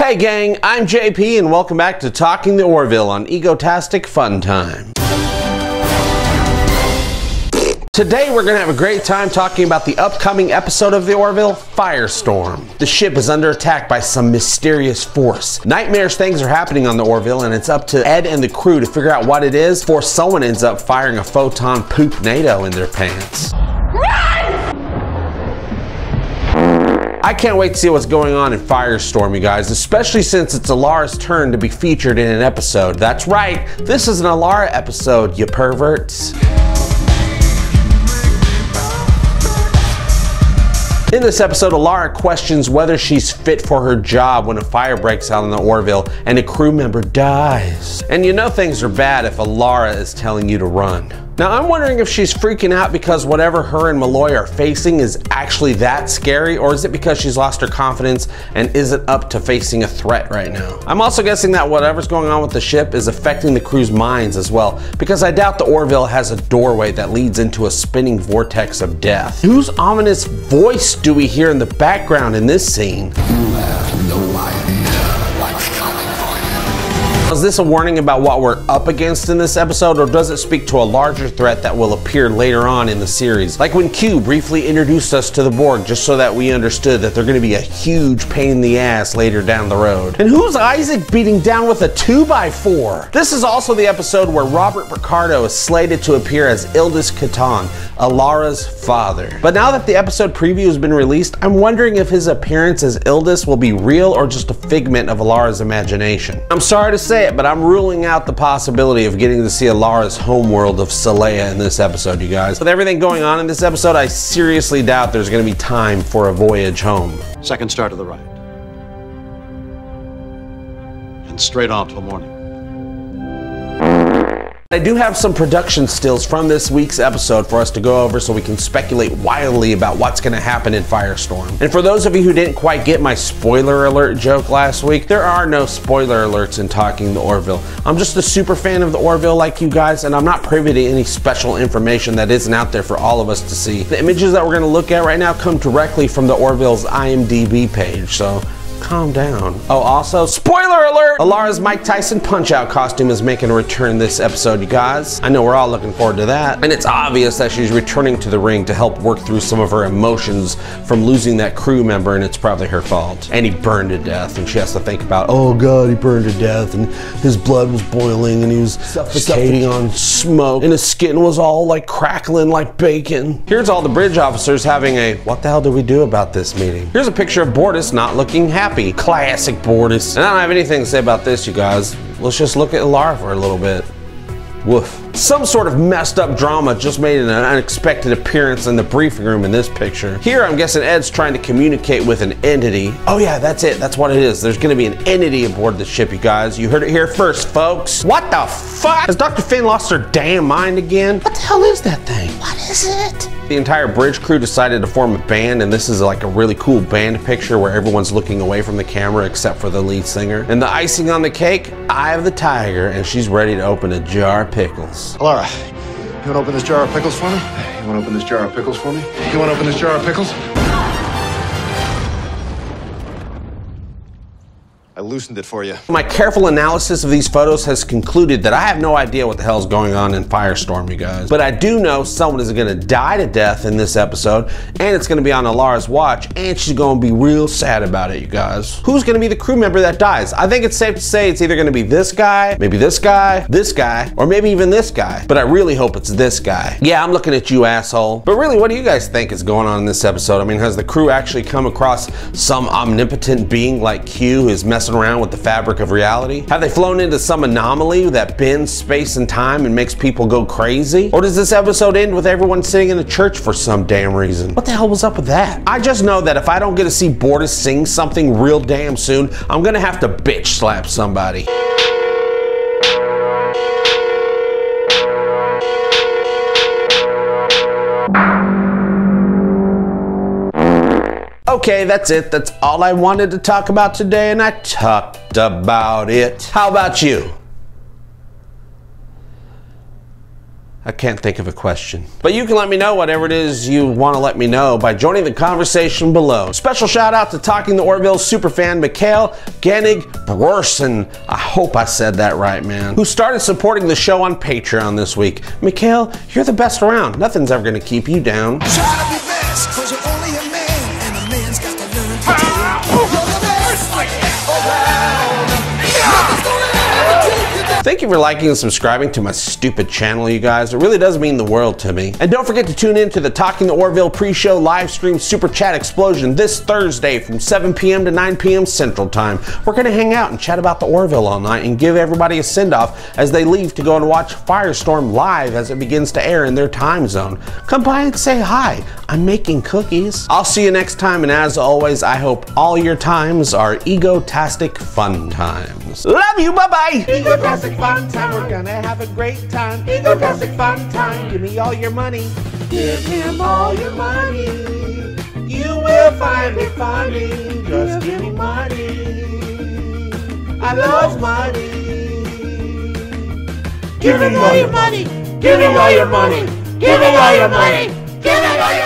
Hey gang, I'm JP and welcome back to Talking The Orville on Egotastic FunTime. Today we're going to have a great time talking about the upcoming episode of the Orville, FIRESTORM. The ship is under attack by some mysterious force. Nightmarish things are happening on the Orville and it's up to Ed and the crew to figure out what it is before someone ends up firing a photon poop-nado in their pants. I can't wait to see what's going on in FIRESTORM, you guys, especially since it's Alara's turn to be featured in an episode. That's right, this is an Alara episode, you perverts. In this episode, Alara questions whether she's fit for her job when a fire breaks out in the Orville and a crew member dies. And you know things are bad if Alara is telling you to run. Now I'm wondering if she's freaking out because whatever her and Malloy are facing is actually that scary, or is it because she's lost her confidence and isn't up to facing a threat right now? I'm also guessing that whatever's going on with the ship is affecting the crew's minds as well, because I doubt the Orville has a doorway that leads into a spinning vortex of death. Whose ominous voice do we hear in the background in this scene? You have no idea what's coming for you. Is this a warning about what we're up against in this episode, or does it speak to a larger threat that will appear later on in the series? Like when Q briefly introduced us to the Borg just so that we understood that they're going to be a huge pain in the ass later down the road. And who's Isaac beating down with a 2x4? This is also the episode where Robert Picardo is slated to appear as Ildis Catan, Alara's father. But now that the episode preview has been released, I'm wondering if his appearance as Ildis will be real or just a figment of Alara's imagination. I'm sorry to say it, but I'm ruling out the possibility of getting to see Alara's homeworld of Saleya in this episode, you guys. With everything going on in this episode, I seriously doubt there's going to be time for a voyage home. Second star to the right. And straight on till morning. I do have some production stills from this week's episode for us to go over so we can speculate wildly about what's going to happen in FIRESTORM. And for those of you who didn't quite get my spoiler alert joke last week, there are no spoiler alerts in Talking the Orville. I'm just a super fan of the Orville like you guys, and I'm not privy to any special information that isn't out there for all of us to see. The images that we're going to look at right now come directly from the Orville's IMDb page, so calm down. Oh, also, spoiler alert! Alara's Mike Tyson Punch-Out costume is making a return this episode, you guys. I know we're all looking forward to that. And it's obvious that she's returning to the ring to help work through some of her emotions from losing that crew member, and it's probably her fault. And he burned to death, and she has to think about, oh god, he burned to death, and his blood was boiling, and he was suffocating on smoke, and his skin was all like crackling like bacon. Here's all the bridge officers having a, what the hell do we do about this meeting? Here's a picture of Bortus not looking happy. Classic Bortus. And I don't have anything to say about this, you guys. Let's just look at Alara for a little bit. Woof. Some sort of messed up drama just made an unexpected appearance in the briefing room in this picture. Here I'm guessing Ed's trying to communicate with an entity. Oh yeah, that's it. That's what it is. There's gonna be an entity aboard the ship, you guys. You heard it here first, folks. What the fuck? Has Dr. Finn lost her damn mind again? What the hell is that thing? What is it? The entire bridge crew decided to form a band, and this is like a really cool band picture where everyone's looking away from the camera except for the lead singer. And the icing on the cake, Eye of the Tiger, and she's ready to open a jar of pickles. Alara, you wanna open this jar of pickles for me? You wanna open this jar of pickles for me? You wanna open this jar of pickles? I loosened it for you. My careful analysis of these photos has concluded that I have no idea what the hell is going on in FIRESTORM, you guys. But I do know someone is gonna die to death in this episode, and it's gonna be on Alara's watch, and she's gonna be real sad about it, you guys. Who's gonna be the crew member that dies? I think it's safe to say it's either gonna be this guy, maybe this guy, or maybe even this guy. But I really hope it's this guy. Yeah, I'm looking at you, asshole. But really, what do you guys think is going on in this episode? I mean, has the crew actually come across some omnipotent being like Q who's messing around with the fabric of reality? Have they flown into some anomaly that bends space and time and makes people go crazy? Or does this episode end with everyone sitting in a church for some damn reason? What the hell was up with that? I just know that if I don't get to see Bortus sing something real damn soon, I'm gonna have to bitch slap somebody. Okay, that's it. That's all I wanted to talk about today, and I talked about it. How about you? I can't think of a question. But you can let me know whatever it is you want to let me know by joining the conversation below. Special shout out to Talking The Orville superfan Mikhail Ganig Brorson. I hope I said that right, man. Who started supporting the show on Patreon this week. Mikhail, you're the best around. Nothing's ever gonna keep you down. Try to be best, 'cause you're only a man, and a man's got to learn to do. You're the best around. Nothing's gonna ever take you down. Thank you for liking and subscribing to my stupid channel, you guys. It really does mean the world to me. And don't forget to tune in to the Talking the Orville pre-show live stream super chat explosion this Thursday from 7 p.m. to 9 p.m. Central Time. We're gonna hang out and chat about the Orville all night and give everybody a send-off as they leave to go and watch FIRESTORM live as it begins to air in their time zone. Come by and say hi. I'm making cookies. I'll see you next time, and as always, I hope all your times are egotastic fun times. Love you, bye-bye. Egotastic fun time, we're gonna have a great time. Egotastic fun time, give me all your money. Give him all your money. You will find it funny. Just give me money. I love money. Give him all your money. Give him all your money. Give him all your money. Give him all your money.